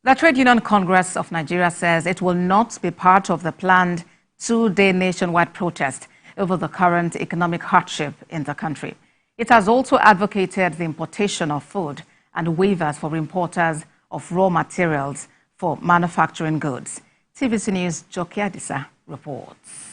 The Trade Union Congress of Nigeria says it will not be part of the planned two-day nationwide protest over the current economic hardship in the country. It has also advocated the importation of food and waivers for importers of raw materials for manufacturing goods. TVC News' Joke Adisa reports.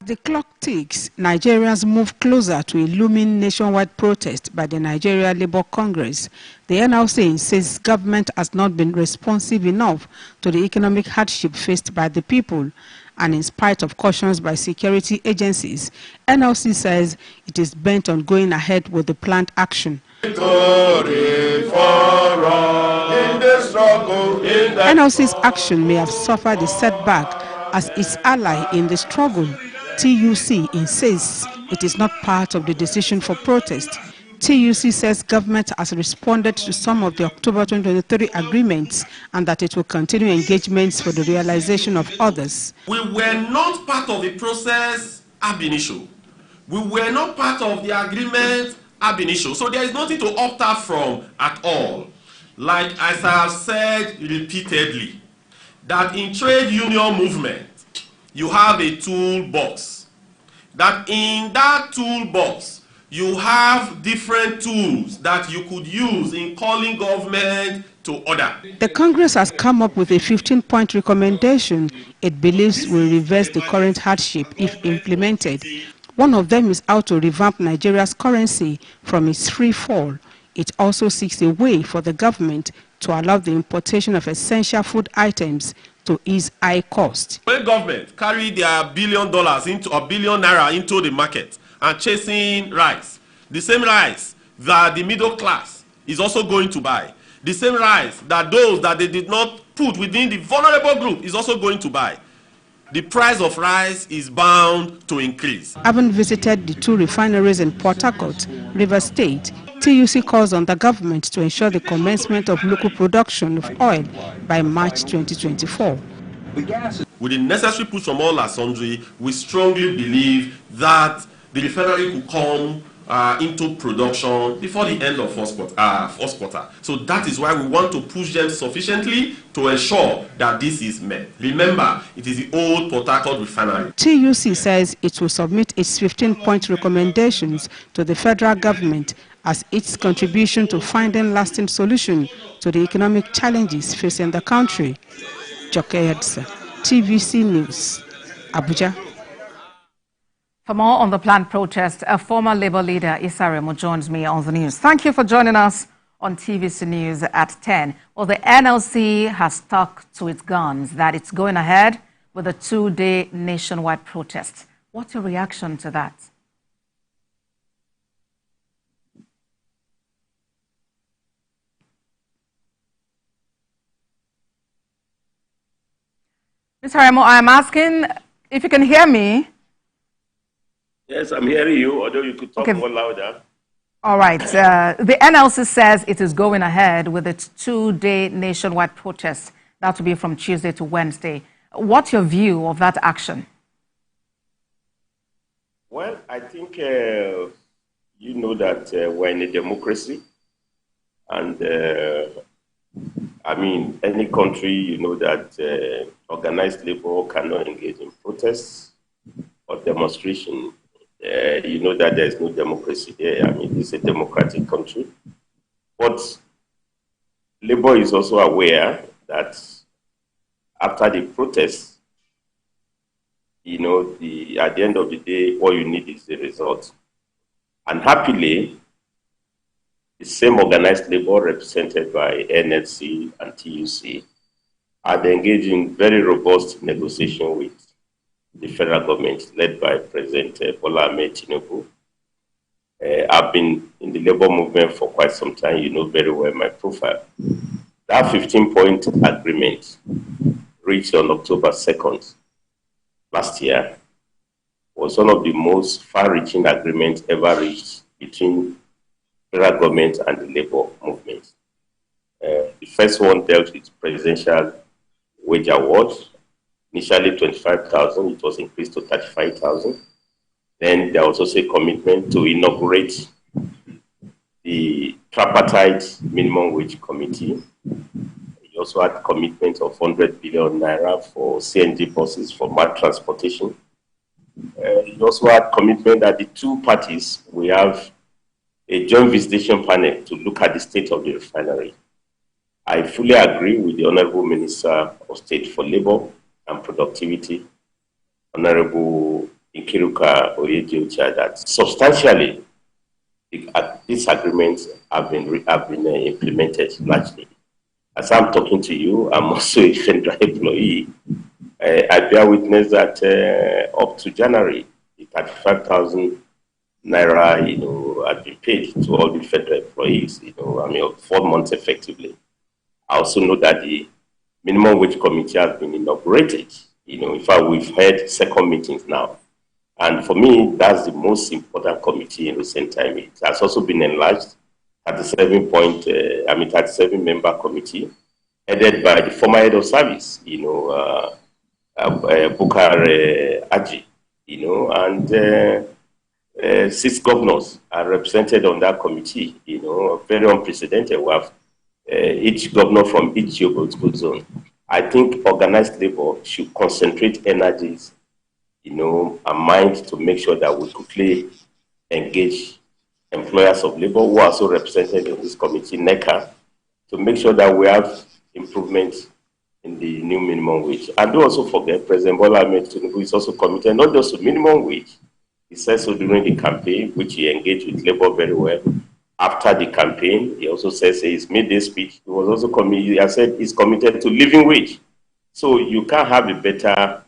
The clock ticks, Nigerians move closer to a looming nationwide protest by the Nigeria Labour Congress. The NLC says government has not been responsive enough to the economic hardship faced by the people, and in spite of cautions by security agencies, NLC says it is bent on going ahead with the planned action. NLC's action may have suffered a setback as its ally in the struggle. TUC insists it is not part of the decision for protest. TUC says government has responded to some of the October 2023 agreements and that it will continue engagements for the realization of others. We were not part of the process ab initio. We were not part of the agreement ab initio. So there is nothing to opt out from at all. Like as I have said repeatedly, that in trade union movement, you have a toolbox. That in that toolbox, you have different tools that you could use in calling government to order. The Congress has come up with a 15-point recommendation it believes will reverse the current hardship if implemented. One of them is how to revamp Nigeria's currency from its free fall. It also seeks a way for the government to allow the importation of essential food items to ease high cost. When government carry their $1 billion into a billion naira into the market and chasing rice, the same rice that the middle class is also going to buy, the same rice that those that they did not put within the vulnerable group is also going to buy, the price of rice is bound to increase. Having visited the two refineries in Port Harcourt, Rivers State, TUC calls on the government to ensure the commencement of local production of oil by March 2024. With the necessary push from all our sundry, we strongly believe that the refinery could come into production before the end of first quarter. So that is why we want to push them sufficiently to ensure that this is met. Remember, it is the old Port Harcourt refinery. TUC says it will submit its 15-point recommendations to the federal government as its contribution to finding lasting solution to the economic challenges facing the country. Joke Adisa, TVC News, Abuja. For more on the planned protest, a former Labour leader, Issa Remo, joins me on the news. Thank you for joining us on TVC News at 10. Well, the NLC has stuck to its guns that it's going ahead with a two-day nationwide protest. What's your reaction to that? Mr. Remo, I am asking if you can hear me. Yes, I'm hearing you, although you could talk more louder. All right. The NLC says it is going ahead with its two-day nationwide protest. That will be from Tuesday to Wednesday. What's your view of that action? Well, I think you know that we're in a democracy. And I mean, any country, you know that organized labor cannot engage in protests or demonstration. You know that there is no democracy there. I mean, it's a democratic country. But labor is also aware that after the protests, you know, at the end of the day, all you need is the result. And happily, the same organized labor represented by NLC and TUC are engaged in very robust negotiation with the federal government led by President Bola Ahmed Tinubu. I've been in the labor movement for quite some time. You know very well my profile. That 15-point agreement reached on October 2nd last year was one of the most far-reaching agreements ever reached between federal government and the labor movement. The first one dealt with presidential wage awards. Initially 25,000, it was increased to 35,000. Then there was also a commitment to inaugurate the tripartite minimum wage committee. You also had commitment of 100 billion naira for CNG buses for mass transportation. He also had commitment that the two parties will have a joint visitation panel to look at the state of the refinery. I fully agree with the Honorable Minister of State for Labor and Productivity, Honorable Nkiruka Oyedeocha, that substantially these agreements have been implemented largely. As I'm talking to you, I'm also a federal employee. I bear witness that up to January, the 35,000 naira, had been paid to all the federal employees. 4 months effectively. I also know that the minimum wage committee has been inaugurated. In fact, we've had second meetings now. And for me, that's the most important committee in recent time. It has also been enlarged at the 37 member committee, headed by the former head of service, Bukar Aji, and 6 governors are represented on that committee, very unprecedented. We have each governor from each geographical zone. I think organized labor should concentrate energies, and mind to make sure that we quickly engage employers of labor who are also represented in this committee, NECA, to make sure that we have improvements in the new minimum wage. And don't also forget, President Bola Ahmed Tinubu is also committed not just to minimum wage. He said so during the campaign, which he engaged with labor very well. After the campaign, he also says he's made this speech. He was also committed. He said he's committed to living wage. So you can't have a better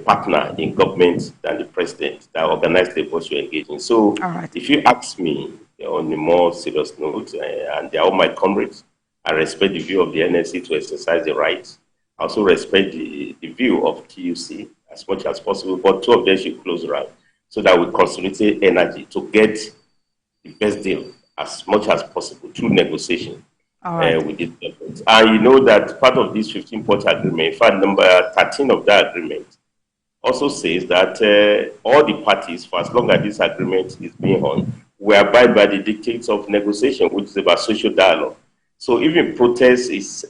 partner in government than the president that organized labor should engage in. So if you ask me on a more serious note, and they are all my comrades, I respect the view of the NLC to exercise the rights. I also respect the view of TUC as much as possible, but two of them should close around so that we consolidate energy to get the best deal as much as possible through negotiation with this government. And you know that part of this 15-point agreement, in fact, number 13 of that agreement, also says that all the parties, for as long as this agreement is being on, will abide by the dictates of negotiation, which is about social dialogue. So even protest is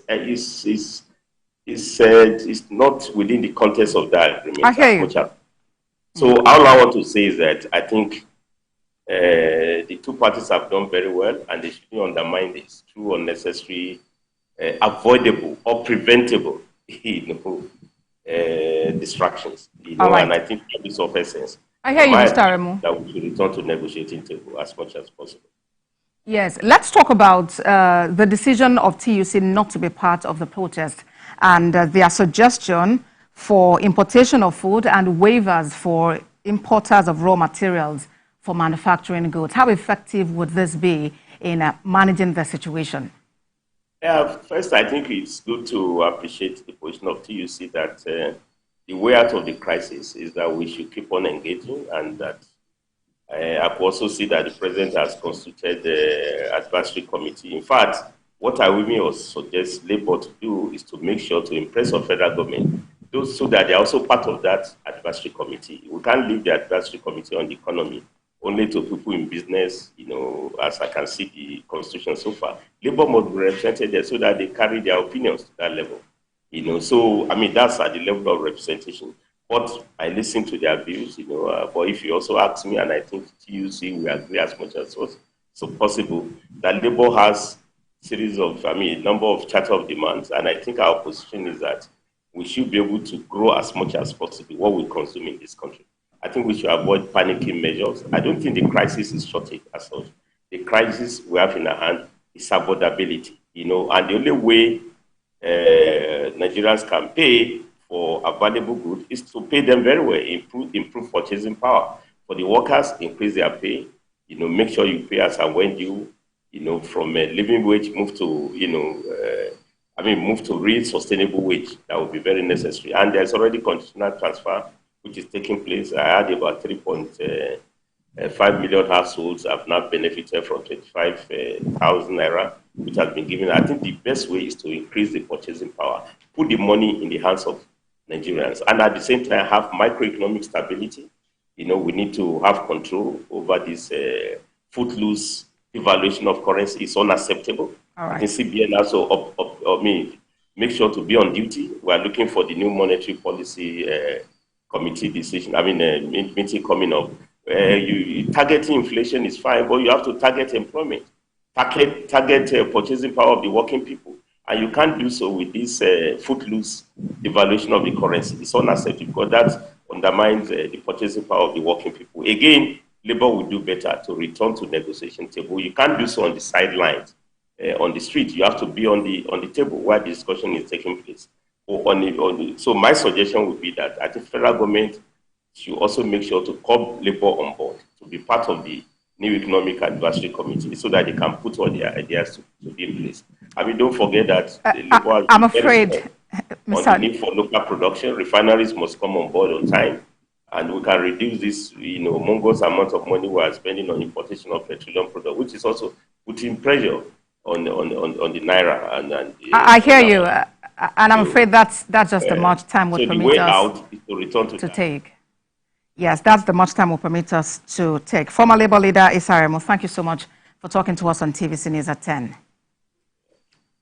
not within the context of that agreement. So all I want to say is that I think the two parties have done very well, and they shouldn't undermine this through unnecessary, avoidable or preventable, distractions. And I think that is of essence. I hear you, Mr. Aremu. That we should return to negotiating table as much as possible. Yes, let's talk about the decision of TUC not to be part of the protest and their suggestion for importation of food and waivers for importers of raw materials for manufacturing goods. How effective would this be in managing the situation? First, I think it's good to appreciate the position of TUC that the way out of the crisis is that we should keep on engaging, and that I could also see that the president has constituted the advisory committee. In fact, what I will suggest Labour to do is to make sure to impress on federal government, so that they are also part of that advisory committee. We can't leave the advisory committee on the economy only to people in business, as I can see the constitution so far. Labour must be represented there so that they carry their opinions to that level. So, I mean, that's at the level of representation. But I listen to their views, but if you also ask me, and I think TUC, we agree as much as so possible, that Labour has series of, number of charter of demands, and I think our position is that we should be able to grow as much as possible what we consume in this country. I think we should avoid panicking measures. I don't think the crisis is shortage as such. The crisis we have in our hand is affordability, and the only way Nigerians can pay for available goods is to pay them very well, improve purchasing power. For the workers, increase their pay, make sure you pay as and when you, from a living wage, move to, move to real sustainable wage. That would be very necessary. And there's already conditional transfer, which is taking place. I had about 3.5 million households have now benefited from 25,000 naira, which has been given. I think the best way is to increase the purchasing power, put the money in the hands of Nigerians, and at the same time have microeconomic stability. We need to have control over this footloose devaluation of currency. It's unacceptable. All right. I think CBN also make sure to be on duty. We are looking for the new monetary policy committee decision. Meeting coming up. Targeting inflation is fine, but you have to target employment, target purchasing power of the working people, and you can't do so with this footloose devaluation of the currency. It's unacceptable because that undermines the purchasing power of the working people. Again, Labour will do better to return to negotiation table. You can't do so on the sidelines, on the street. You have to be on the table where the discussion is taking place. So my suggestion would be that I think federal government should also make sure to call Labour on board to be part of the new economic advisory committee so that they can put all their ideas to be in place. Don't forget that Labour I'm afraid, on the need for local production. Refineries must come on board on time, and we can reduce this, monstrous amount of money we are spending on importation of petroleum products, which is also putting pressure on the naira. I hear you, and I'm afraid that's just the much time would permit us. So the way out is to return to take. Yes, that's the much time will permit us to take. Former Labour leader Issa Aremu, thank you so much for talking to us on TVC News at 10.